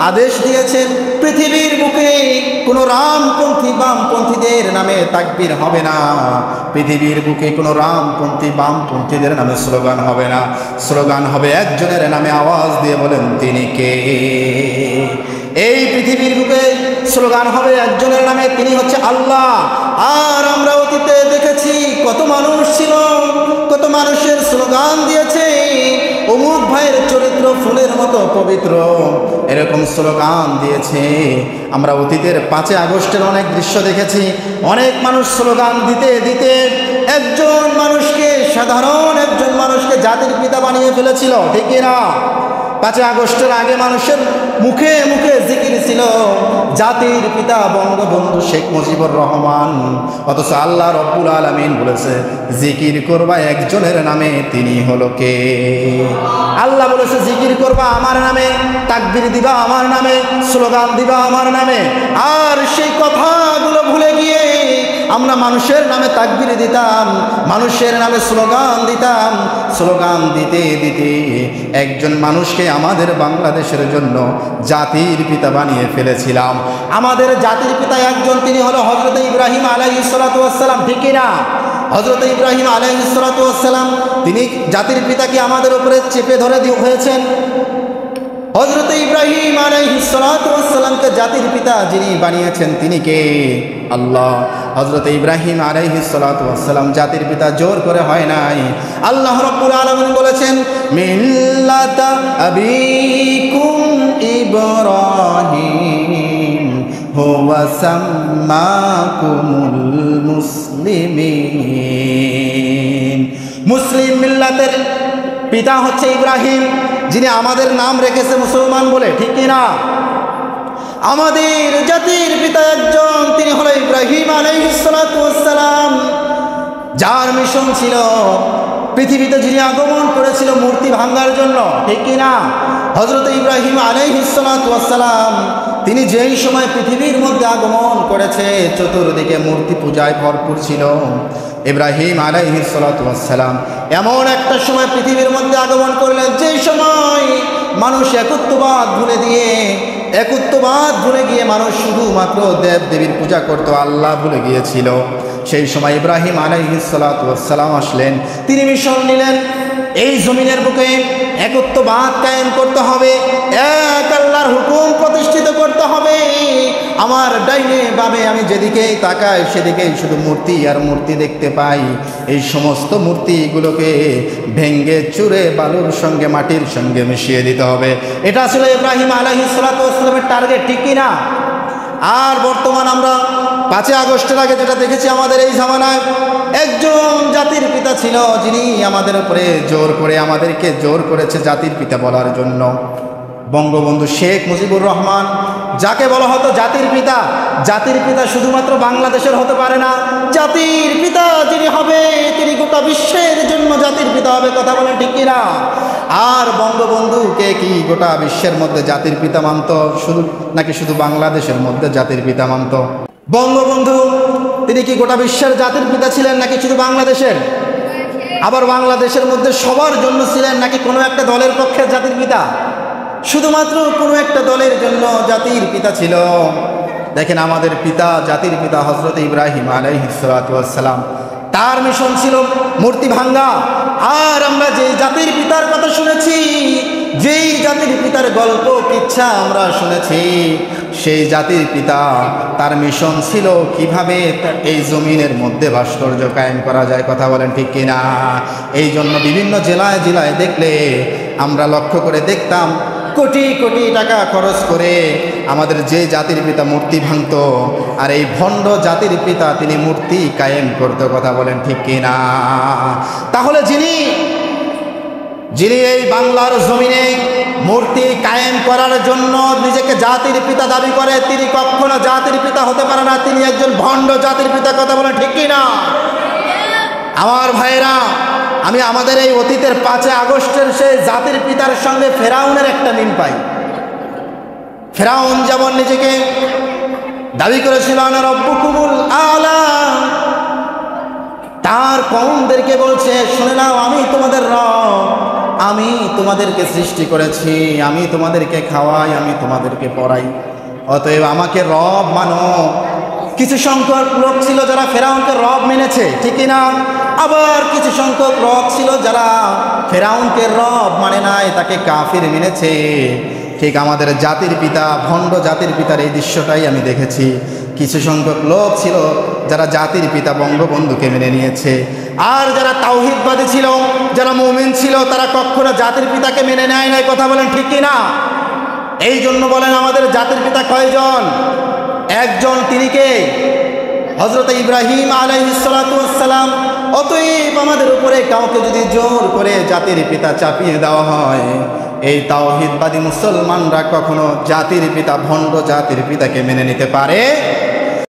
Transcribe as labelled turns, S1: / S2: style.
S1: আদেশ দিয়েছেন পৃথিবীর বুকে কোনো রামপন্থী বামপন্থীদের নামে তাকবীর হবে না, পৃথিবীর বুকে কোনো রামপন্থী বামপন্থীদের নামে স্লোগান হবে না, স্লোগান হবে একজনের নামে। আওয়াজ দিয়ে বলেন তিনি কে? এই পৃথিবীর বুকে স্লোগান হবে একজনের নামে, তিনি হচ্ছে আল্লাহ। আর আমরা অতীতে দেখেছি কত মানুষ ছিল, কত মানুষের স্লোগান দিয়েছে অমুক ভাইয়ের চরিত্র ফুলের মতো পবিত্র, এরকম স্লোগান দিয়েছে। আমরা অতীতের 5 আগস্টের অনেক দৃশ্য দেখেছি, অনেক মানুষ স্লোগান দিতে দিতে একজন মানুষকে, সাধারণ একজন মানুষকে জাতির পিতা বানিয়ে ফেলেছিল, ঠিক না? 5 আগস্টের আগে মানুষের মুখে মুখে জিকির ছিল জাতির পিতা বঙ্গবন্ধু শেখ মুজিবুর রহমান, অথচ আল্লাহ রব্বুল আলামিন বলেছে জিকির করবা একজনের নামে, তিনি হলো কে? আল্লাহ বলেছে জিকির করবা আমার নামে, তাকবীর দিবা আমার নামে, স্লোগান দিবা আমার নামে। আর সেই কথাগুলো ভুলে গিয়ে আমরা মানুষের নামে তাকবীর দিতাম, মানুষের নামে স্লোগান দিতাম। স্লোগান দিতে দিতে একজন মানুষকে আমাদের বাংলাদেশের জন্য জাতির পিতা বানিয়ে ফেলেছিলাম। আমাদের জাতির পিতা একজন, তিনি হলো হযরত ইব্রাহিম আলাইহিস সালাতু ওয়াস সালাম, ঠিক না? হযরত ইব্রাহিম আলাইহিস সালাতু ওয়াস সালাম তিনি জাতির পিতাকে আমাদের উপরে চেপে ধরে হয়েছেন। হযরত ইব্রাহিম আলাইহিস সালাতু ওয়াস সালামকে জাতির পিতা যিনি বানিয়েছেন তিনি কে? আল্লাহ। হযরত ইব্রাহিম আলাইহিস সালাতু ওয়াস সালাম জাতির পিতা জোর করে হয় নাই। আল্লাহ রাব্বুল আলামিন বলেছেন মিল্লাতা আবিকুম ইব্রাহিম হুয়া সাম্মাকুমুল মুসলিমিন। মুসলিম মিল্লাতের পিতা হচ্ছে ইব্রাহিম, যিনি আমাদের নাম রেখেছে মুসলমান বলে, ঠিক কিনা? আমাদের জাতির পিতা একজন, তিনি হলো ইব্রাহিম আলাইহিস সালাতু ওয়াস সালাম, যার মিশন ছিল পৃথিবীতে যিনি আগমন করেছিল মূর্তি ভাঙার জন্য, ঠিক কিনা? হযরত ইব্রাহিম আলাইহিস সালাতু ওয়াস সালাম তিনি যেই সময় পৃথিবীর মধ্যে আগমন করেছে চতুর্দিকে মূর্তি পূজায় ভরপুর ছিল। ইব্রাহিম আলাইহিস সালাতু ওয়াস সালাম এমন একটা সময় পৃথিবীর মধ্যে আগমন করলেন যেই সময় মানুষ একত্ববাদ ভুলে গিয়ে মানুষ শুধুমাত্র দেব দেবীর পূজা করত, আল্লাহ ভুলে গিয়েছিল। সেই সময় ইব্রাহিম আলাইহিস সালাতু ওয়াস সালাম আসলেন, তিনি মিশন নিলেন এই জমিনের বুকে একত্ববাদ কায়েম করতে হবে, এক আল্লাহর হুকুম প্রতিষ্ঠিত করতে হবে। আমার ডাইনে বামে আমি যেদিকেই তাকাই সেদিকেই শুধু মূর্তি আর মূর্তি দেখতে পাই। এই সমস্ত মূর্তিগুলোকে ভেঙ্গে চুরে বালুর সঙ্গে মাটির সঙ্গে মিশিয়ে দিতে হবে। এটা ছিল ইব্রাহিম আলাইহিস সালাতু ওয়াস সালামের টার্গেট, ঠিক কিনা? আর বর্তমান আমরা 5 আগস্টের আগে যেটা দেখেছি, আমাদের এই জামানায় একজন জাতির পিতা ছিল যিনি আমাদের উপরে আমাদেরকে জোর করেছে জাতির পিতা বলার জন্য, বঙ্গবন্ধু শেখ মুজিবুর রহমান, যাকে বলা হতো জাতির পিতা। জাতির পিতা শুধুমাত্র বাংলাদেশের হতে পারে না, জাতির পিতা যিনি হবে তিনি গোটা বিশ্বের জন্য জাতির পিতা হবে, কথা বলেন ঠিক কিনা? আর বঙ্গবন্ধুকে কি গোটা বিশ্বের মধ্যে জাতির পিতা মানত নাকি শুধু বাংলাদেশের মধ্যে জাতির পিতা মানত? বঙ্গবন্ধু তিনি কি গোটা বিশ্বের জাতির পিতা ছিলেন নাকি শুধু বাংলাদেশের? আবার বাংলাদেশের মধ্যে সবার জন্য ছিলেন নাকি কোনো একটা দলের পক্ষে জাতির পিতা? শুধুমাত্র কোনো একটা দলের জন্য জাতির পিতা ছিল। দেখেন আমাদের পিতা, জাতির পিতা হযরত ইব্রাহিম আলাইহিস সালাতু ওয়াস সালাম, তার মিশন ছিল মূর্তি ভাঙ্গা। আর আমরা যে জাতির পিতার কথা শুনেছি, যেই জাতির পিতার গল্প কিচ্ছা আমরা শুনেছি, সেই জাতির পিতা তার মিশন ছিল কিভাবে এই জমিনের মধ্যে ভাস্কর্য কায়েম করা যায়, কথা বলেন ঠিক কিনা? এই জন্য বিভিন্ন জেলায় জেলায় দেখলে আমরা লক্ষ্য করে দেখতাম কোটি কোটি টাকা খরচ করে আমাদের যে জাতির পিতা মূর্তি ভাঙত, আর এই ভণ্ড জাতির পিতা তিনি মূর্তি কায়েম করত, কথা বলেন ঠিক কিনা? তাহলে যিনি এই বাংলার জমিনে মূর্তি কায়েম করার জন্য নিজেকে জাতির পিতা দাবি করে, তিনি কখনো জাতির পিতা হতে পারে না, তিনি একজন ভণ্ড জাতির পিতা, কথা বলেন ঠিক কিনা? আমার ভাইরা, আমি আমাদের এই অতীতের 5 আগস্টের সেই জাতির পিতার সঙ্গে ফেরাউনের একটা মিল পাই। ফেরাউন যেমন নিজেকে দাবি করেছিল আনা রব্বুকুমুল আলা, তার কওমদেরকে বলছে শুনে নাও আমি তোমাদের রব, আমি তোমাদেরকে সৃষ্টি করেছি, আমি তোমাদেরকে খাওয়াই, আমি তোমাদেরকে পড়াই, অতএব আমাকে রব মানো। কিছু সংখ্যক লোক ছিল যারা ফেরাউনকে রব মেনেছে, ঠিক না? আবার কিছু সংখ্যক লোক ছিল যারা ফেরাউনকে রব মানে নাই, তাকে কাফির মেনেছে। ঠিক আমাদের জাতির পিতা, ভণ্ড জাতির পিতার এই দৃশ্যটাই আমি দেখেছি। কিছু সংখ্যক লোক ছিল যারা জাতির পিতা বঙ্গবন্ধুকে মেনে নিয়েছে, আর যারা তাওহীদবাদী ছিল, যারা মুমিন ছিল, তারা কখনো জাতির পিতাকে মেনে নেয় না। কথা বলেন ঠিক কি না? এই জন্য বলেন আমাদের জাতির পিতা কয়জন? একজন, তিনি কে? হযরত ইব্রাহিম আলাইহিস সালাতু ওয়াস সালাম। অতএব আমাদের উপরে কাউকে যদি জোর করে জাতির পিতা চাপিয়ে দেওয়া হয়, এই তাওহীদবাদী মুসলমানরা কখনো জাতির পিতা, ভণ্ড জাতির পিতাকে মেনে নিতে পারে